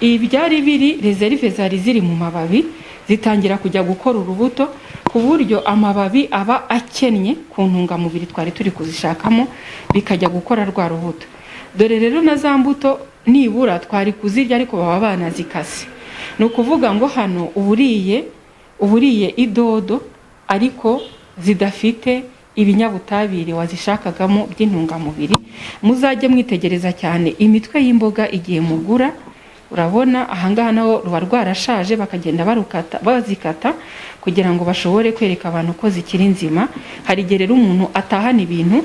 ibyari biri reserve zari ziri mu mababi zitangira kujya gukora urubuto, ku buryo amababi aba akennye ku ntungamubiri twari turi kuzishakamo, bikajya gukora rwa rubuto. Dore rero na za mbuto nibura twari kuzirya ariko baba banazikase. Ni ukuvuga ngo hano uburiye idodo ariko zidafite ibinyabutabire wazishakagamo by'intungamubiri. Muzajye mwitegereza cyane imitwe y'imboga igihe mugura, urabona ahangaha naho ruba rwarashaje, bakagenda bazikata kugira ngo bashobore kwereka abantu ko zikiri nzima. Hari igihe rero umuntu atahana ibintu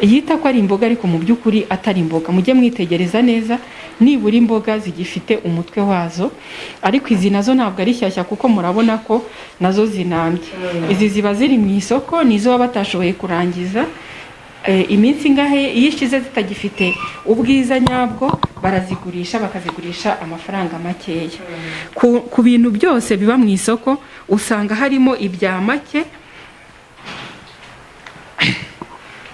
yita ko ari imboga ariko mu by'ukuri atari imboga. Mujye mwitegereza neza nibura imboga zigifite umutwe wazo, ariko izi nazo ntabwo ari shyashya kuko murabona ko nazo zinambye. Izi ziba ziri mu isoko, nizo baba batashoboye kurangiza iminsi ngahe, iyo ishize zitagifite ubwiza nyabwo barazigurisha, bakazigurisha amafaranga makeya. Ku bintu byose biba mu isoko usanga harimo ibya make,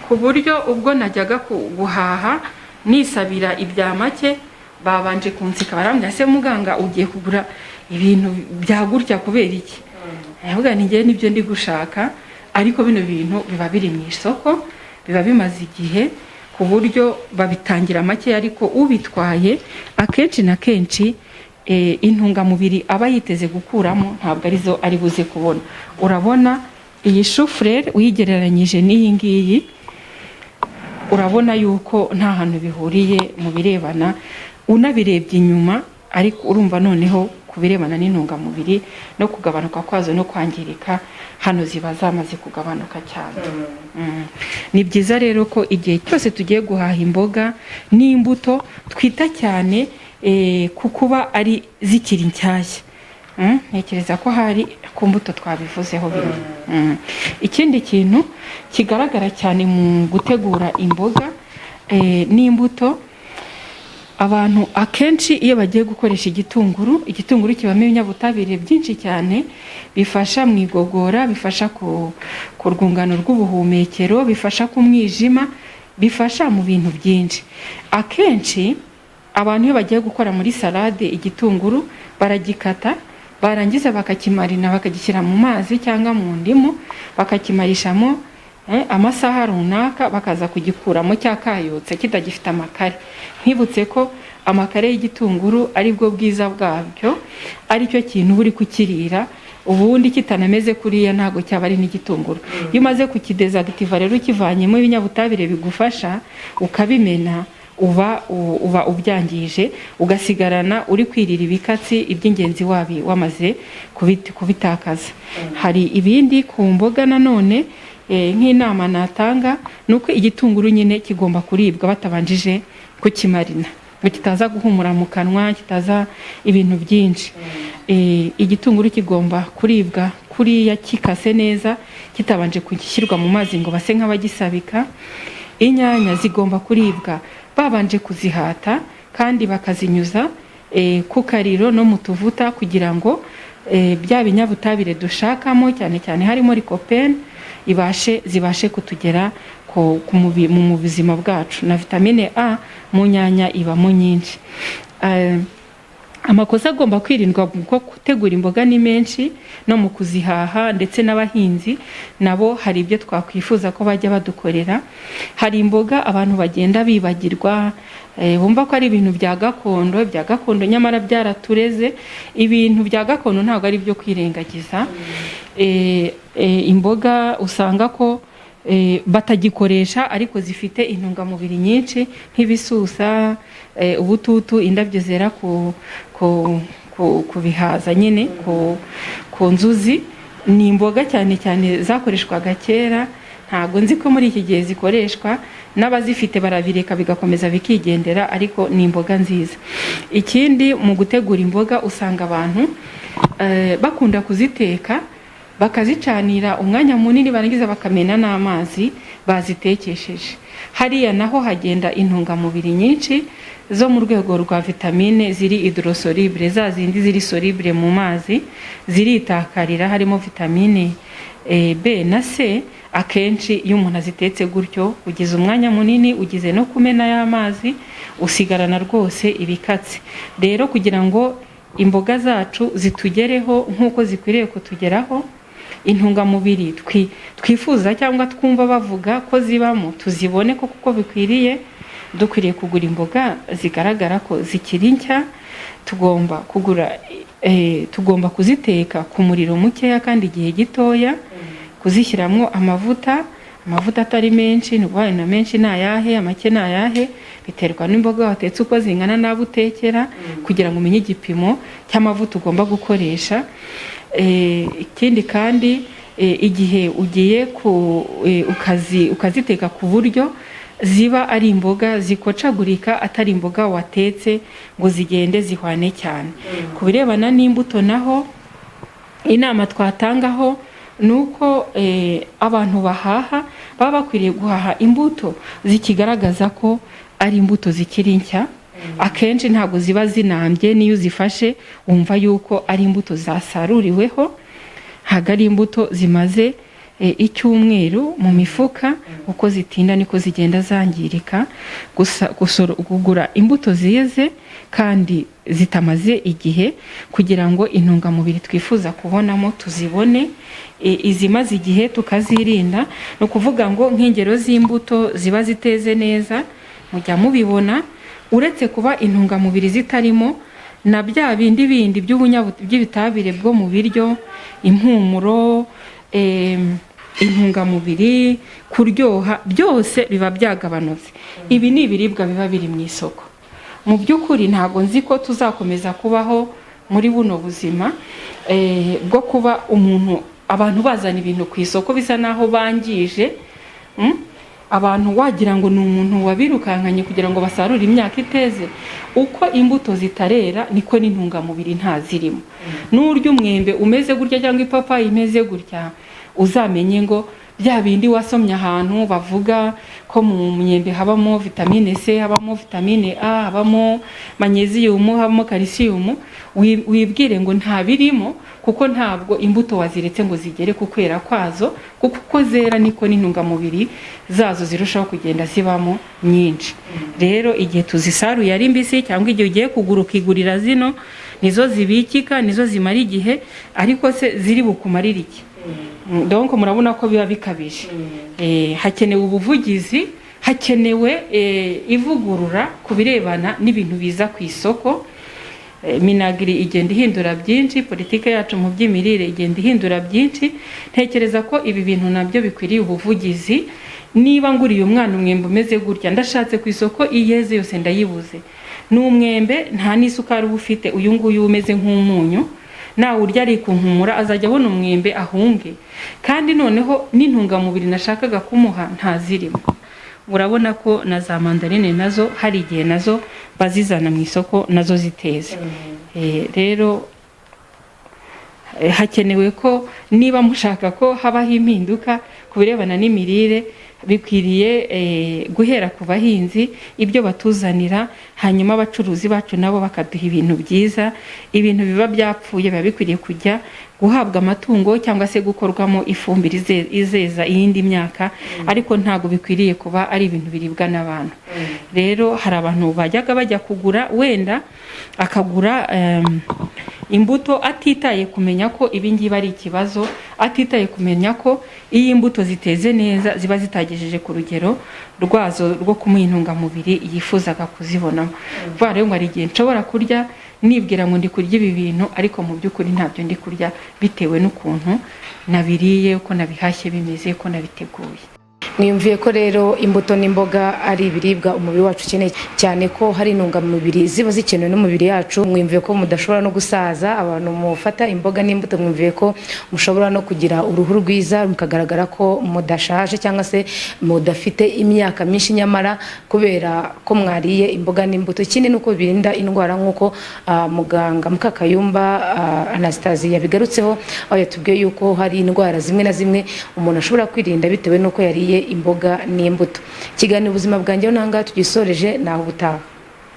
ku buryo ubwo najyaga guhaha nisabira ibya make babanje kunsika, barambwira se muganga ugiye kugura ibintu byagurya kubera iki? Ndavuga nti ngiye nibyo ndi gushaka, ariko bino bintu biba biri mu isoko, biba bimaze igihe, ku buryo babitangira make, ariko ubitwaye akenshi na kenshi intungamubiri aba yiteze gukuramo ntabwo arizo ari buze kubona. Urabona iyi shufurere uyigereranyije n'iyi ngiyi, urabona yuko nta hantu bihuriye mu birebana, unabirebye inyuma, ariko urumva noneho ku birebana n'intungamubiri no kugabanuka kwazo no kwangirika, hano ziba zamaze kugabanuka cyane. Ni byiza rero ko igihe cyose tugiye guhaha imboga n'imbuto twita cyane ku kuba ari zikiri nshyashya. Ntekereza ko hari ku mbuto twabivuzeho bimwe. Ikindi kintu kigaragara cyane mu gutegura imboga n'imbuto, abantu akenshi iyo bagiye gukoresha igitunguru kibamo ibinyabutabire byinshi cyane, bifasha mu igogora, bifasha ku rwungano rw'ubuhumekero, bifasha ku mwijima, bifasha mu bintu byinshi. Akenshi abantu iyo bagiye gukora muri salade igitunguru baragikata, barangiza bakakimarina, bakagishyira mu mazi cyangwa mu ndimu, bakakimarishamo amasaha runaka, bakaza kugikuramo cyakayutse kitagifite amakare. Nkibutse ko amakare y'igitunguru ari bwo bwiza bwabyo, ari cyo kintu uri kukirira ubundi kitanameze kuriya ntago cyaba ari n'igitunguru. Iyo umaze kukidezactiva rero ukivanyemo ibinyabutabire bigufasha ukabimena, uba ubyangije, ugasigarana uri kwirira ibikatsi iby'ingenzi wamaze kubitakaza. Hari ibindi ku mboga nanone nk'inama natanga nuko igitunguru nyine kigomba kuribwa batabanjije kukimarina ngo kitaza guhumura mu kanwa, kitaza ibintu byinshi. Igitunguru kigomba kuribwa kuriya kikase neza kitabanje kugishyirwa mu mazi ngo base nk'abagisabika. Inyanya zigomba kuribwa babanje kuzihata kandi bakazinyuza ku kariro no mu tuvuta kugira ngo bya binyabutabire dushakamo cyane cyane harimo lycopene zibashe kutugera mu buzima bwacu. Na vitamine A mu nyanya ibamo nyinshi. Amakosa agomba kwirindwa kuko gutegura imboga ni menshi no mu kuzihaha, ndetse n'abahinzi nabo hari ibyo twakwifuza ko bajya badukorera. Hari imboga abantu bagenda bibagirwa, bumva ko ari ibintu bya gakondo nyamara byaratureze. Ibintu bya gakondo ntabwo ari byo kwirengagiza. Imboga usanga ko batagikoresha ariko zifite intungamubiri nyinshi nk'ibisusa, ubututu, indabyo zera ku bihaza nyine ku nzuzi. Ni imboga cyane cyane zakoreshwaga kera, ntabwo nzi ko muri iki gihe zikoreshwa. N'abazifite barabireka bigakomeza bikigendera, ariko ni imboga nziza. Ikindi mu gutegura imboga usanga abantu bakunda kuziteka bakazicanira umwanya munini barangiza bakamena n'amazi bazitekesheje. Hariya naho hagenda intungamubiri nyinshi zo mu rwego rwa vitamine ziri hydrosoluble, za zindi ziri soluble mu mazi ziritakarira, harimo vitamine B na C. Akenshi iyo umuntu azitetse gutyo ugize umwanya munini, ugize no kumena y'amazi, usigarana rwose ibikatsi. Rero kugira ngo imboga zacu zitugereho nk'uko zikwiriye kutugeraho, intungamubiri twifuza cyangwa twumva bavuga ko zibamo tuzibone ko kuko bikwiriye, dukwiriye kugura imboga zigaragara ko zikiri nshya. Tugomba kuziteka ku muriro mukeya kandi igihe gitoya, kuzishyiramo amavuta atari menshi. N'ubundi na menshi ni ayahe, make ni ayahe, biterwa n'imboga watetse uko zingana n'abo utekera, kugira ngo umenye igipimo cy'amavuta ugomba gukoresha. Ikindi kandi igihe ugiye ukaziteka ku buryo ziba ari imboga zikocagurika, atari imboga watetse ngo zigende zihwane cyane. Ku birebana n'imbuto naho inama twatangaho nuko abantu bahaha baba bakwiriye guhaha imbuto zikigaragaza ko ari imbuto zikiri nshya. Akenshi ntabwo ziba zinambye, niyo uzifashe wumva yuko ari imbuto zasaruriweho, ntabwo ari imbuto zimaze icyumweru mu mifuka. Uko zitinda niko zigenda zangirika. Kugura imbuto ziyeze kandi zitamaze igihe kugira ngo intungamubiri twifuza kubonamo tuzibone. Izimaze igihe tukazirinda, no kuvuga ngo nk'ingero z'imbuto ziba ziteze neza mujya mubibona. Uretse kuba intungamubiri zitarimo, na bya bindi by'ibitabire bwo mu biryo, impumuro, intungamubiri, kuryoha, byose biba byagabanutse. Ibi ni ibiribwa biba biri mu isoko. Mu by'ukuri ntabwo nzi ko tuzakomeza kubaho muri buno buzima bwo kuba abantu bazana ibintu ku isoko bisa naho bangije. Abantu wagira ngo ni umuntu wabirukankanye kugira ngo basarure imyaka iteze. Uko imbuto zitarera niko n'intungamubiri ntazirimo. N'urya umwembe umeze gutya cyangwa ipapayi imeze gutya, uzamenye ngo bya bindi wasomye ahantu bavuga ko mu myembe habamo vitamine C, habamo vitamine A, habamo magnesium, habamo calcium, wibwire ngo nta birimo, kuko ntabwo imbuto waziretse ngo zigere ku kwera kwazo, kuko zera niko n'intungamubiri zazo zirushaho kugenda zibamo nyinshi. Rero igihe tuzisaruye ari mbisi cyangwa igihe ugiye kugura ukigurira zino, nizo zibikika, nizo zimara igihe, ariko se ziri bukumarira iki? Donc murabona ko biba bikabije. Hakenewe ubuvugizi, hakenewe ivugurura ku birebana n'ibintu biza ku isoko. Minagri igenda ihindura byinshi, politike yacu mu by'imirire igenda ihindura byinshi. Ntekereza ko ibi bintu nabyo bikwiriye ubuvugizi. Niba nguriye umwana umwembe umeze gutya, ndashatse ku isoko iyeze yose ndayibuze, n'umwembe nta n'isukari ufite, uyu nguyu umeze nk'umunyu, nawe urya ari kunkumura azajya abona umwembe ahunge, kandi noneho n'intungamubiri nashakaga kumuha ntazirimo. Urabona ko na za mandarine nazo hari igihe nazo bazizana mu isoko nazo ziteze. Rero hakenewe ko niba mushaka ko habaho impinduka ku birebana n'imirire, bikwiriye guhera ku bahinzi ibyo batuzanira, hanyuma abacuruzi bacu nabo bakaduha ibintu byiza. Ibintu biba byapfuye biba bikwiriye kujya guhabwa amatungo cyangwa se gukorwamo ifumbire izeza iyindi myaka, ariko ntago bikwiriye kuba ari ibintu biribwa n'abantu. Rero hari abantu bajyaga bajya kugura, wenda akagura imbuto atitaye kumenya ko ibingibi ari ikibazo, atitaye kumenya ko iyi imbuto ziteze neza ziba zitagejeje ku rugero rwazo rwo kumuha intungamubiri yifuzaga kuzibonamo. Vuba rero ngo hari igihe nshobora kurya nibwira ngo ndi kurya ibi bintu, ariko mu by'ukuri ntabyo ndi kurya bitewe n'ukuntu nabiriye, uko nabihashye bimeze, uko nabiteguye. Mwiyumviye ko rero imbuto n'imboga ari ibiribwa umubiri wacu ukeneye, cyane ko hari intungamubiri ziba zikenewe n'umubiri yacu. Mwiyumviye ko mudashobora no gusaza, abantu mufata imboga n'imbuto mwiyumviye ko mushobora no kugira uruhu rwiza, mukagaragara ko mudashaje cyangwa se mudafite imyaka myinshi, nyamara kubera ko mwariye imboga n'imbuto. Ikindi nuko birinda indwara nk'uko muganga Mukakayumba Anastasie yabigarutseho, aho yatubwiye yuko hari indwara zimwe na zimwe umuntu ashobora kwirinda bitewe nuko yariye imboga n'imbuto. Ikiganiro ubuzima bwanjye nanga tugisoreje naho ubutaha.